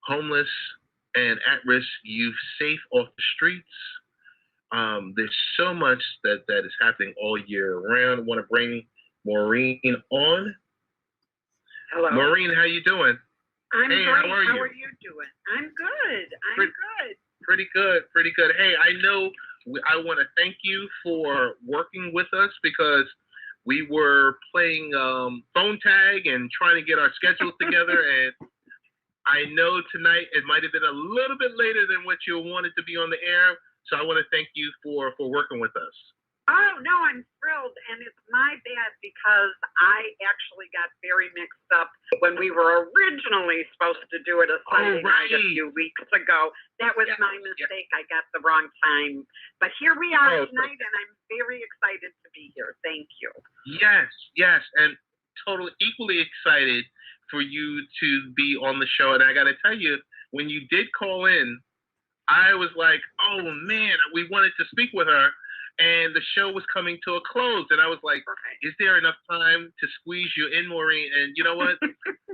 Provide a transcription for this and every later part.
homeless and at-risk youth safe off the streets. There's so much that is happening all year round. I want to bring Maureen on. Hello. Maureen, how you doing? I'm hey, great. How are you doing? I'm good. Good. Pretty good. Pretty good. Hey, I know I want to thank you for working with us because we were playing phone tag and trying to get our schedules together. And I know tonight it might have been a little bit later than what you wanted to be on the air. So I want to thank you for working with us. Oh, no, I'm thrilled. And it's my bad because I actually got very mixed up when we were originally supposed to do it a Sunday night a few weeks ago. That was my mistake. I got the wrong time. But here we are tonight, and I'm very excited to be here. Thank you. Yes. And totally equally excited for you to be on the show. And I got to tell you, when you did call in, I was like, oh, man, we wanted to speak with her. And the show was coming to a close, and I was like, "Is there enough time to squeeze you in, Maureen?" And you know what?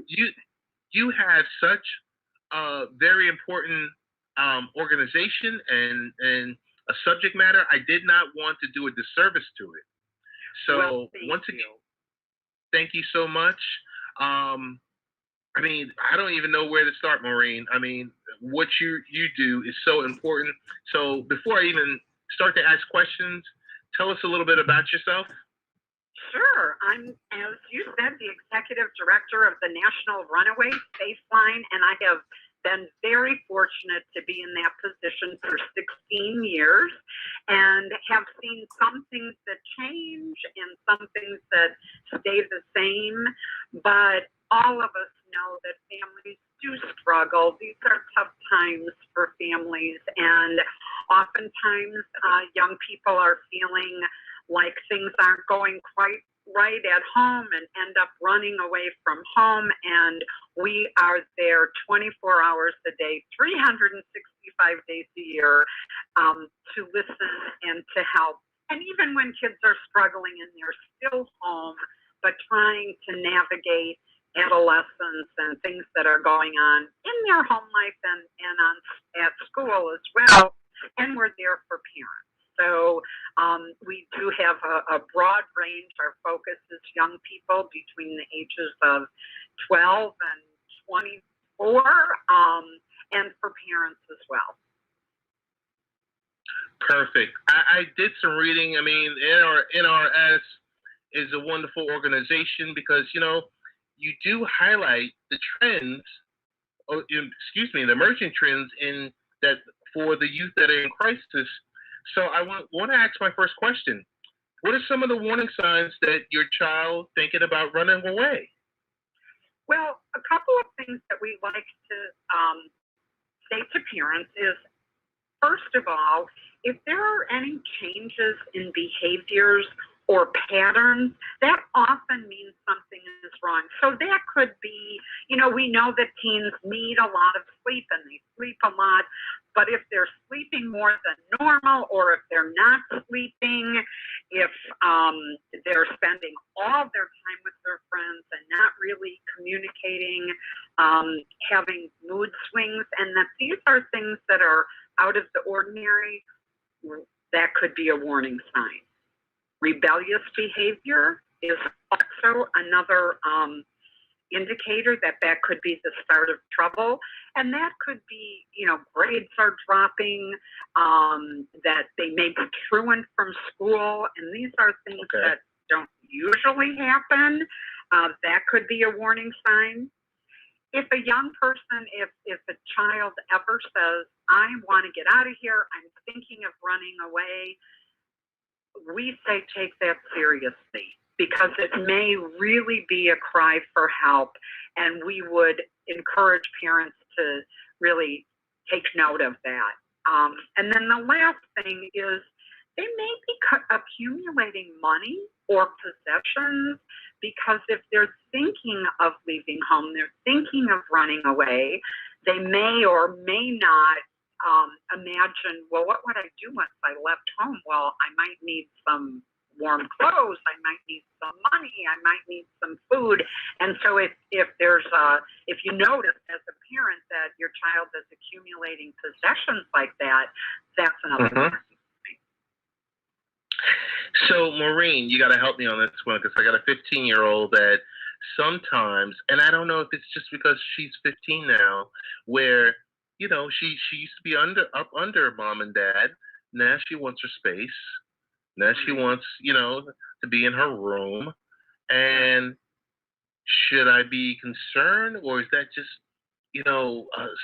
you have such a very important organization and a subject matter. I did not want to do a disservice to it. So once again, thank you so much. I mean, I don't even know where to start, Maureen. I mean, what you do is so important. So before I even start to ask questions, tell us a little bit about yourself. Sure. I'm, as you said, the executive director of the National Runaway Safeline, and I have been very fortunate to be in that position for 16 years and have seen some things that change and some things that stay the same, but all of us know that families do struggle. These are tough times for families, and oftentimes young people are feeling like things aren't going quite right at home and end up running away from home, and we are there 24 hours a day, 365 days a year to listen and to help. And even when kids are struggling and they're still home, but trying to navigate adolescence and things that are going on in their home life and at school as well, and we're there for parents. So we do have a broad range. Our focus is young people between the ages of 12 and 24, and for parents as well. Perfect. I did some reading. I mean, NRS is a wonderful organization because, you know, you do highlight the trends, the emerging trends in that for the youth that are in crisis. So I want to ask my first question. What are some of the warning signs that your child thinking about running away? Well, a couple of things that we like to say to parents is, first of all, if there are any changes in behaviors or patterns, that often means something is wrong. So that could be, you know, we know that teens need a lot of sleep and they sleep a lot, but if they're sleeping more than normal, or if they're not sleeping, if they're spending all their time with their friends and not really communicating, having mood swings, and that these are things that are out of the ordinary, that could be a warning sign. Rebellious behavior is also another indicator that could be the start of trouble. And that could be, you know, grades are dropping, that they may be truant from school. And these are things that don't usually happen. That could be a warning sign. If a young person, if a child ever says, I want to get out of here, I'm thinking of running away, we say take that seriously, because it may really be a cry for help, and we would encourage parents to really take note of that. And then the last thing is they may be accumulating money or possessions, because if they're thinking of leaving home, they're thinking of running away, they may or may not imagine, well, what would I do once I left home? Well, I might need some warm clothes, I might need some money, I might need some food. And so if you notice as a parent that your child is accumulating possessions like that, that's another Mm-hmm. So, Maureen, you got to help me on this one because I got a 15-year-old that sometimes, and I don't know if it's just because she's 15 now, where she used to be up under mom and dad. Now she wants her space. Now she wants to be in her room. And should I be concerned, or is that just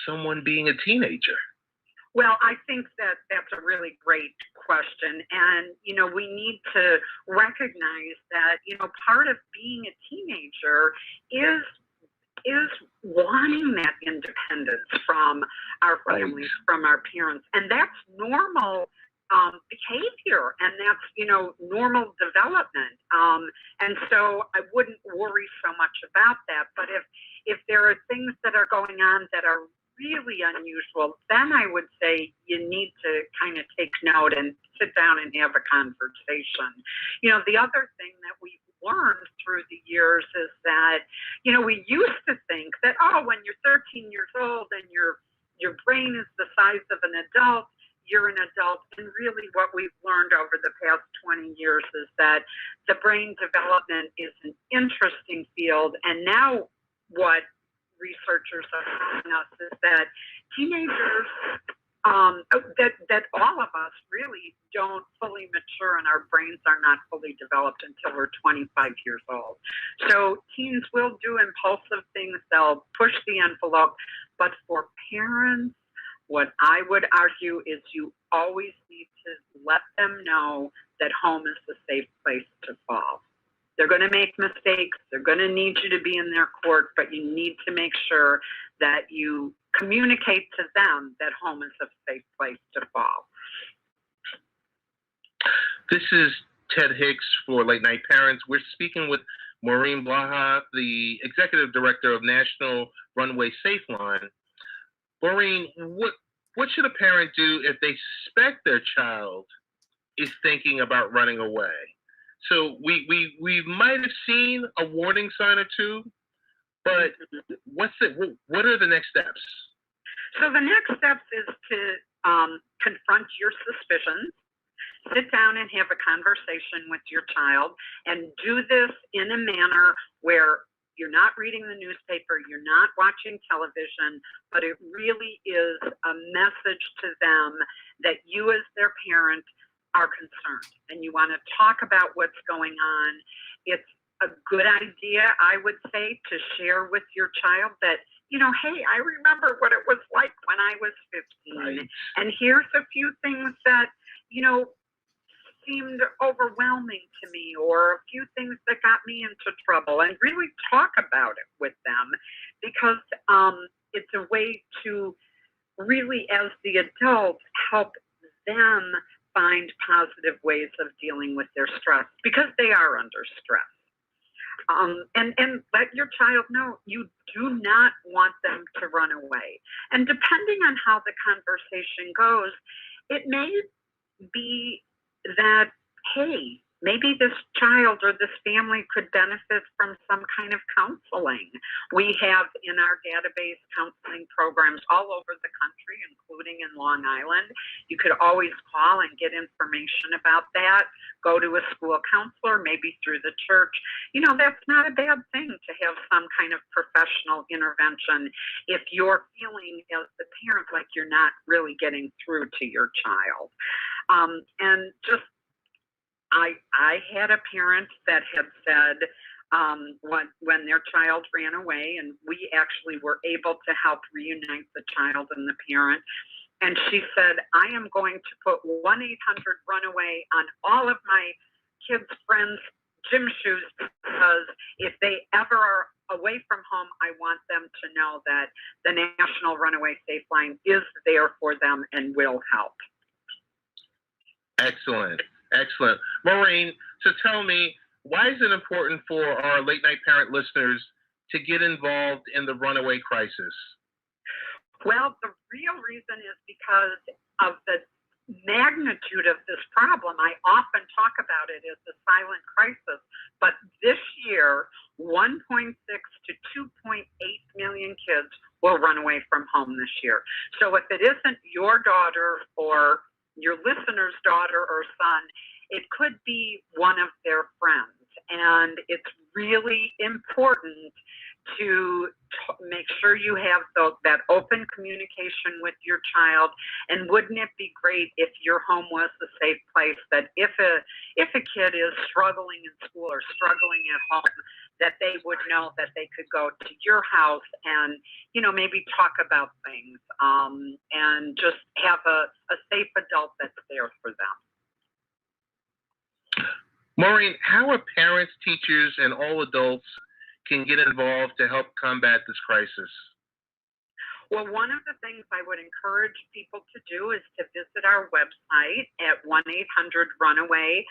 someone being a teenager? Well, I think that that's a really great question. And, we need to recognize that, part of being a teenager is wanting that independence from our families, from our parents. And that's normal behavior, and that's, normal development. And so I wouldn't worry so much about that. But if there are things that are going on that are really unusual, then I would say you need to kind of take note and sit down and have a conversation. The other thing that we've learned through the years is that, we used to think that, when you're 13 years old and your brain is the size of an adult, you're an adult. And really what we've learned over the past 20 years is that the brain development is an interesting field. And now what researchers are telling us is that teenagers, that all of us really don't fully mature, and our brains are not fully developed until we're 25 years old. So teens will do impulsive things, they'll push the envelope, but for parents, what I would argue is you always need to let them know that home is a safe place to fall. They're going to make mistakes. They're going to need you to be in their court, but you need to make sure that you communicate to them that home is a safe place to fall. This is Ted Hicks for Late Night Parents. We're speaking with Maureen Blaha, the Executive Director of National Runaway Safeline. Maureen, what should a parent do if they suspect their child is thinking about running away? So we might have seen a warning sign or two, but what are the next steps? So the next steps is to confront your suspicions, sit down and have a conversation with your child, and do this in a manner where you're not reading the newspaper, you're not watching television, but it really is a message to them that you as their parent are concerned and you want to talk about what's going on. It's a good idea, I would say, to share with your child that, hey, I remember what it was like when I was 15. Right. And here's a few things that, seemed overwhelming to me, or a few things that got me into trouble, and really talk about it with them, because it's a way to really, as the adult, help them find positive ways of dealing with their stress, because they are under stress. And let your child know you do not want them to run away. And depending on how the conversation goes, it may be that, hey, maybe this child or this family could benefit from some kind of counseling. We have in our database counseling programs all over the country, including in Long Island. You could always call and get information about that. Go to a school counselor, maybe through the church. That's not a bad thing to have some kind of professional intervention if you're feeling as the parent like you're not really getting through to your child. And just, I had a parent that had said when their child ran away, and we actually were able to help reunite the child and the parent. And she said, I am going to put 1-800-RUNAWAY on all of my kids' friends' gym shoes, because if they ever are away from home, I want them to know that the National Runaway Safeline is there for them and will help. Excellent. Excellent. Maureen, so tell me, why is it important for our late night parent listeners to get involved in the runaway crisis? Well, the real reason is because of the magnitude of this problem, I often talk about it as a silent crisis, but this year, 1.6 to 2.8 million kids will run away from home this year. So if it isn't your daughter or your listener's daughter or son, it could be one of their friends. And it's really important to make sure you have that open communication with your child. And wouldn't it be great if your home was a safe place, that if a kid is struggling in school or struggling at home, that they would know that they could go to your house and, you know, maybe talk about things, and just have a safe adult that's there for them. Maureen, how are parents, teachers, and all adults can get involved to help combat this crisis? Well, one of the things I would encourage people to do is to visit our website at 1-800-RUNAWAY.org.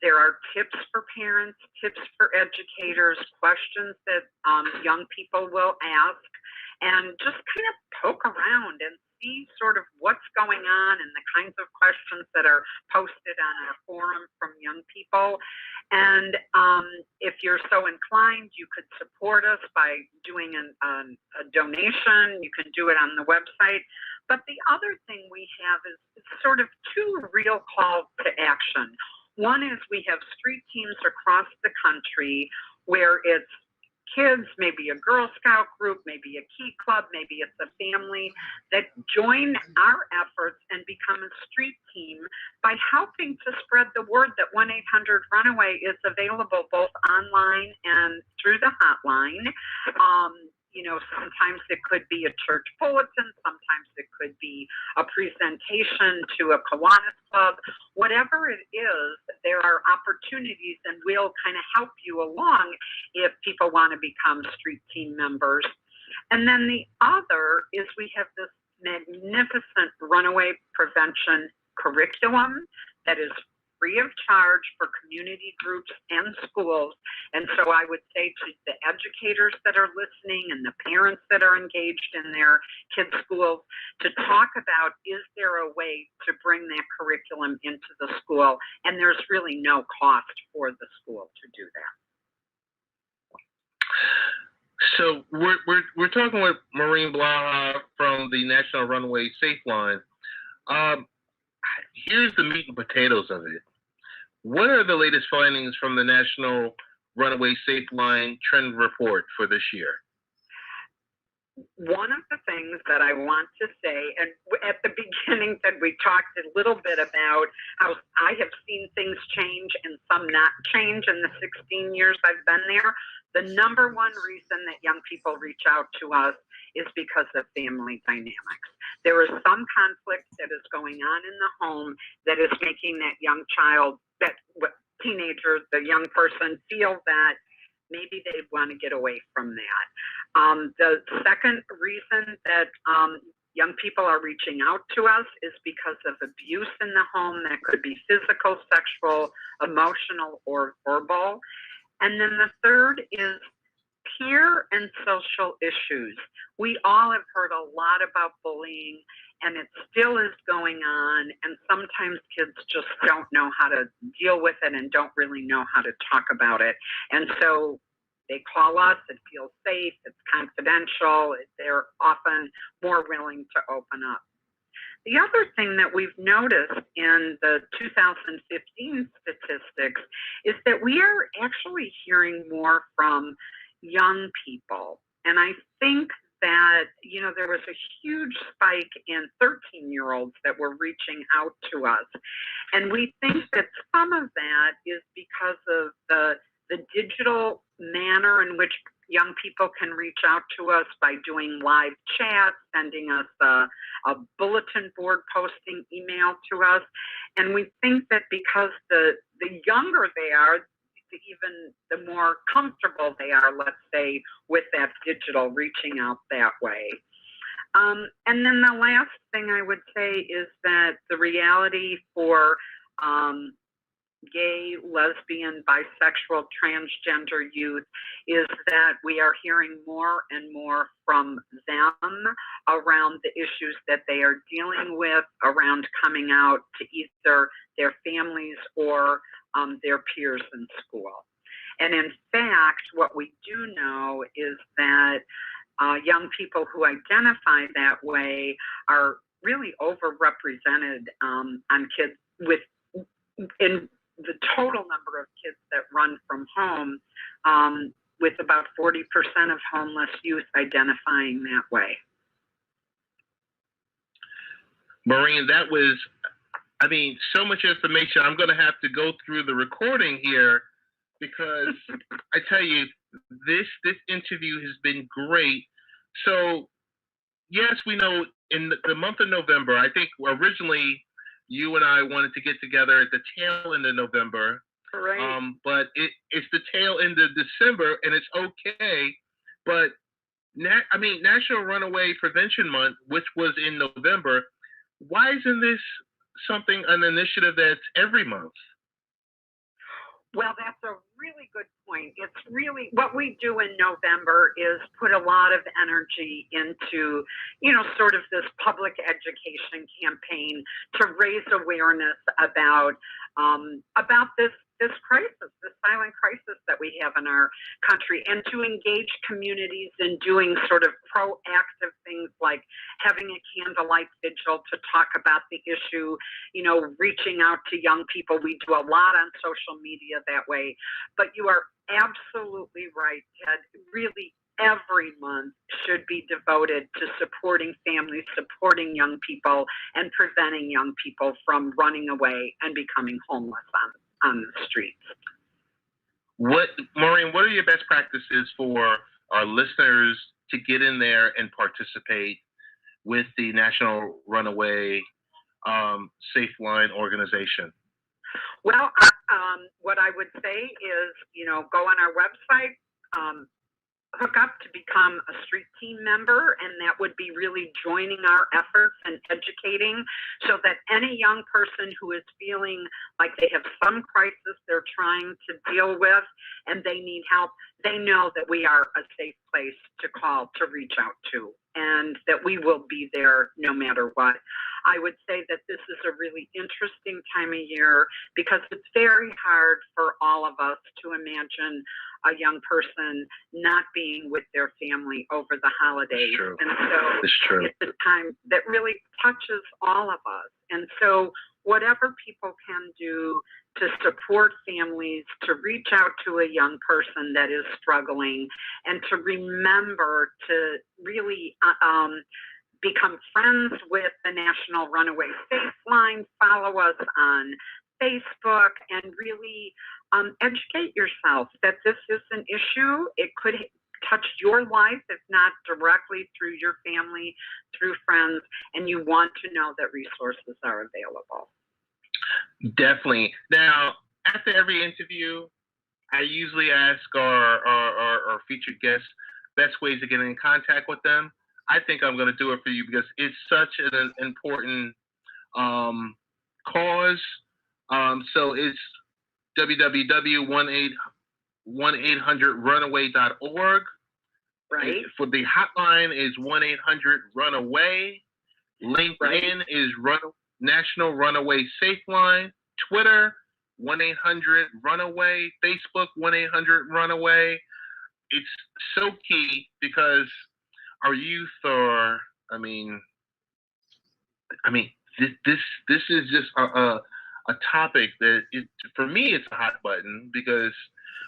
There are tips for parents, tips for educators, questions that young people will ask, and just kind of poke around and see sort of what's going on and the kinds of questions that are posted on our forum from young people. And if you're so inclined, you could support us by doing a donation. You can do it on the website. But the other thing we have is sort of two real calls to action. One is we have street teams across the country where it's kids, maybe a Girl Scout group, maybe a Key Club, maybe it's a family that join our efforts and become a street team by helping to spread the word that 1-800-RUNAWAY is available both online and through the hotline. You know, sometimes it could be a church bulletin, sometimes it could be a presentation to a Kiwanis club. Whatever it is, there are opportunities, and we'll kind of help you along if people want to become street team members. And then the other is we have this magnificent runaway prevention curriculum that is free of charge for community groups and schools. And so I would say to the educators that are listening and the parents that are engaged in their kids' schools to talk about, is there a way to bring that curriculum into the school? And there's really no cost for the school to do that. So we're talking with Maureen Blaha from the National Runaway Safeline. Here's the meat and potatoes of it. What are the latest findings from the National Runaway Safeline Trend Report for this year? One of the things that I want to say, and at the beginning that we talked a little bit about how I have seen things change and some not change in the 16 years I've been there. The number one reason that young people reach out to us is because of family dynamics. There is some conflict that is going on in the home that is making that young child, that teenager, the young person, feel that maybe they want to get away from that. The second reason that young people are reaching out to us is because of abuse in the home that could be physical, sexual, emotional, or verbal. And then the third is peer and social issues. We all have heard a lot about bullying, and it still is going on, and sometimes kids just don't know how to deal with it and don't really know how to talk about it. And so they call us, it feels safe, it's confidential, they're often more willing to open up. The other thing that we've noticed in the 2015 statistics is that we are actually hearing more from young people. And I think that, you know, there was a huge spike in 13-year-olds that were reaching out to us. And we think that some of that is because of the digital manner in which young people can reach out to us by doing live chat, sending us a bulletin board posting email to us. And we think that because the younger they are, even the more comfortable they are, let's say, with that digital reaching out that way. And then the last thing I would say is that the reality for gay, lesbian, bisexual, transgender youth is that we are hearing more and more from them around the issues that they are dealing with, around coming out to either their families or their peers in school. And in fact, what we do know is that young people who identify that way are really overrepresented on kids in the total number of kids that run from home, with about 40% of homeless youth identifying that way. Maureen, that was, so much information. I'm going to have to go through the recording here because I tell you, this interview has been great. So, yes, we know in the month of November, I think originally you and I wanted to get together at the tail end of November. Right. But it's the tail end of December, and it's okay. But National Runaway Prevention Month, which was in November, why isn't this an initiative that's every month? Well, that's a really good point. It's really what we do in November is put a lot of energy into, sort of this public education campaign to raise awareness about this crisis, this silent crisis that we have in our country, and to engage communities in doing sort of proactive things like having a candlelight vigil to talk about the issue, reaching out to young people. We do a lot on social media that way. But you are absolutely right, Ted. Really, every month should be devoted to supporting families, supporting young people, and preventing young people from running away and becoming homeless on the streets. Maureen, what are your best practices for our listeners to get in there and participate with the National Runaway Safeline organization? Well, what I would say is, go on our website, hook up to become a street team member, and that would be really joining our efforts and educating so that any young person who is feeling like they have some crisis they're trying to deal with and they need help, they know that we are a safe place to call, to reach out to, and that we will be there no matter what. I would say that this is a really interesting time of year because it's very hard for all of us to imagine a young person not being with their family over the holidays. And so it's a time that really touches all of us. And so whatever people can do to support families, to reach out to a young person that is struggling, and to remember to really become friends with the National Runaway Safeline, follow us on Facebook, and really educate yourself that this is an issue. It could touch your life, if not directly through your family, through friends, and you want to know that resources are available. Definitely. Now, after every interview, I usually ask our featured guests best ways to get in contact with them. I think I'm going to do it for you because it's such an important cause. So it's www.1800runaway.org. Right. For the hotline is 1-800-RUNAWAY. LinkedIn is National Runaway Safeline. Twitter, 1-800-RUNAWAY. Facebook, 1-800-RUNAWAY. It's so key because our youth are, this is just a topic that, for me, it's a hot button because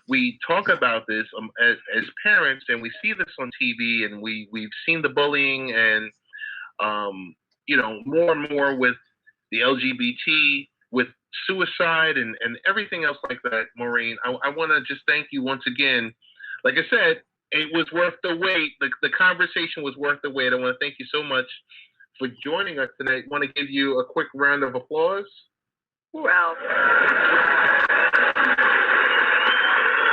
we talk about this as parents, and we see this on TV, and we've seen the bullying and, more and more with the LGBT, with suicide and everything else like that. Maureen, I want to just thank you once again. Like I said, it was worth the wait. The conversation was worth the wait. I want to thank you so much for joining us tonight. I want to give you a quick round of applause. Well,